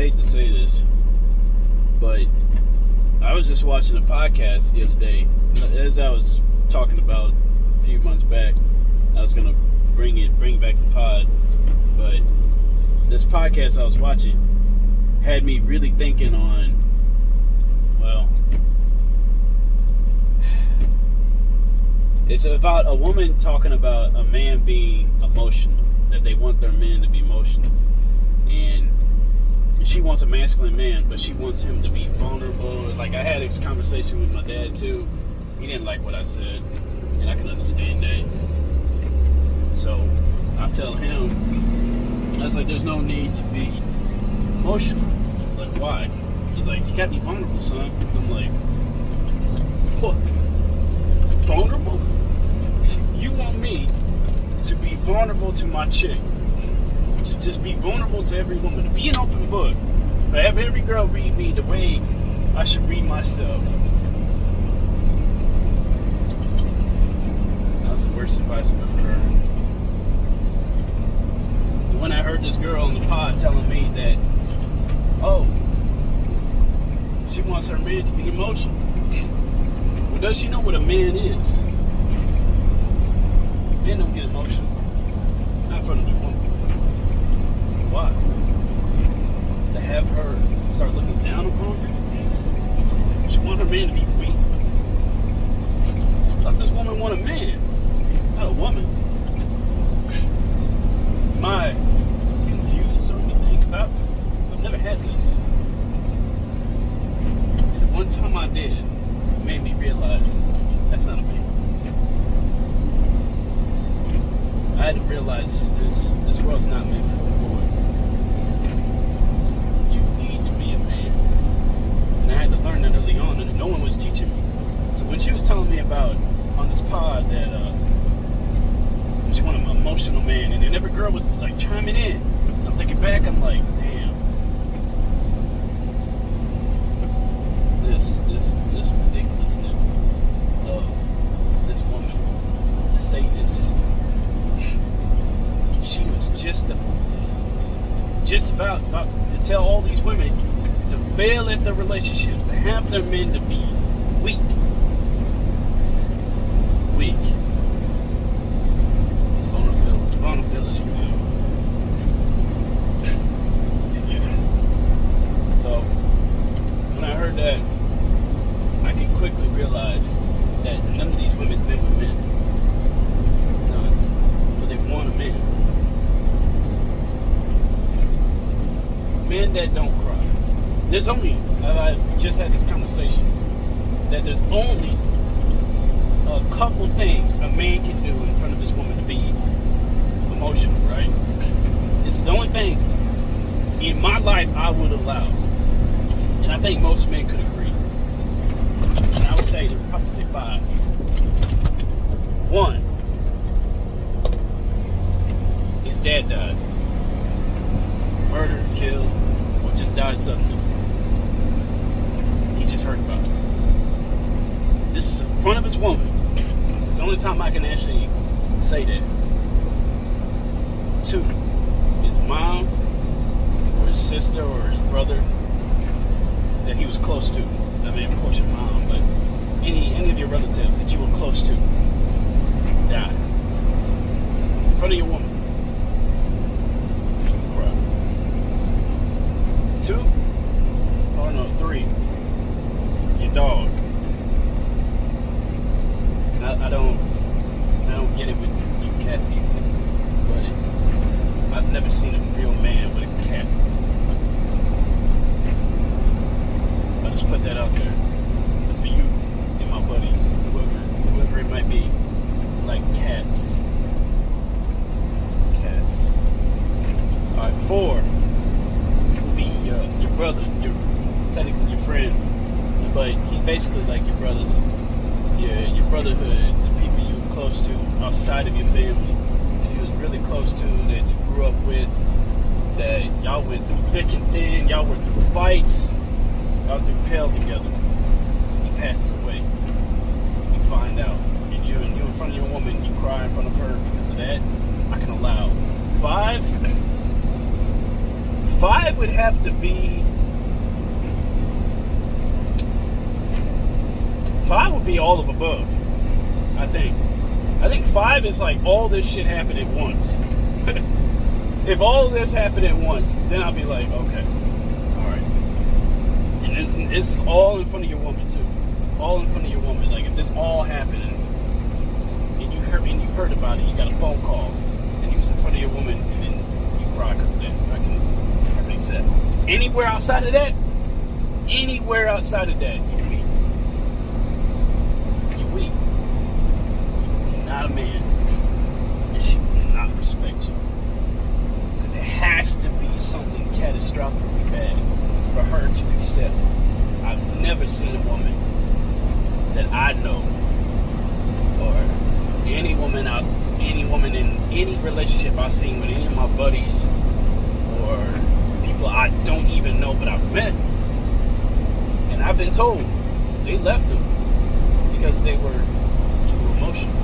hate to say this, but I was just watching a podcast the other day. As I was talking about a few months back, I was gonna bring back the pod, but this podcast I was watching had me really thinking on, well, it's about a woman talking about a man being emotional, that they want their men to be emotional, and she wants a masculine man, but she wants him to be vulnerable. Like, I had this conversation with my dad too. He didn't like what I said, and I can understand that. So I tell him, I was like, there's no need to be emotional. Like, why? He's like, you gotta be vulnerable, son. I'm like, what? Vulnerable? You want me to be vulnerable to my chick? To just be vulnerable to every woman, to be an open book, to have every girl read me the way I should read myself. That was the worst advice I've ever heard. And when I heard this girl on the pod telling me that, oh, she wants her man to be emotional. Well, does she know what a man is? Men don't get emotional. Not in front of the woman. Why? To have her start looking down upon her? She want her man to be weak. I thought this woman want a man, not a woman. Am I confused or anything? Because I've never had this. And the one time I did, it made me realize that's not a man. I had to realize this world's not meant for a boy. You need to be a man. And I had to learn that early on, and no one was teaching me. So when she was telling me about, on this pod, that she wanted an emotional man, and then every girl was like chiming in. I'm thinking back, I'm like, damn. This ridiculousness of this woman, the Satanist. She was just about to tell all these women to fail at their relationships, to have their men to be weak. Vulnerability. So when I heard that, I can quickly realize that none of these women's men were men. None. But they want a man. Men that don't cry. There's only, I just had this conversation, that there's only a couple things a man can do in front of this woman to be emotional, right? This is the only things in my life I would allow. And I think most men could agree. And I would say there's probably 5. 1, his dad died. Murdered, killed, or just died suddenly. He just heard about it. This is in front of his woman. It's the only time I can actually say that. 2, his mom, or his sister, or his brother that he was close to. I mean, of course your mom, but any of your relatives that you were close to died. In front of your woman. 2, oh no, 3, your dog. I don't get it with you cat people, but I've never seen a real man with a cat. I'll just put that out there. That's for you and my buddies, whoever it might be, like cats. Alright, 4. Your brother, technically your friend, but he's basically like your brothers, your brotherhood, the people you were close to outside of your family, that you was really close to, that you grew up with, that y'all went through thick and thin, y'all went through fights, y'all through hell together. He passes away. You find out, and you in front of your woman, you cry in front of her because of that. I can allow. 5. 5 would have to be. 5 would be all of above, I think. I think 5 is like all this shit happened at once. If all of this happened at once, then I'll be like, okay, all right. And this is all in front of your woman too. All in front of your woman. Like if this all happened and you heard about it, you got a phone call, and you was in front of your woman, and then you cry because of that. I can accept. Anywhere outside of that, you're weak. You're weak. You're not a man, and she will not respect you. Because it has to be something catastrophically bad for her to accept. I've never seen a woman that I know, or any woman in any relationship I've seen with any of my buddies, or people I don't even know but I've met, and I've been told they left them because they were too emotional.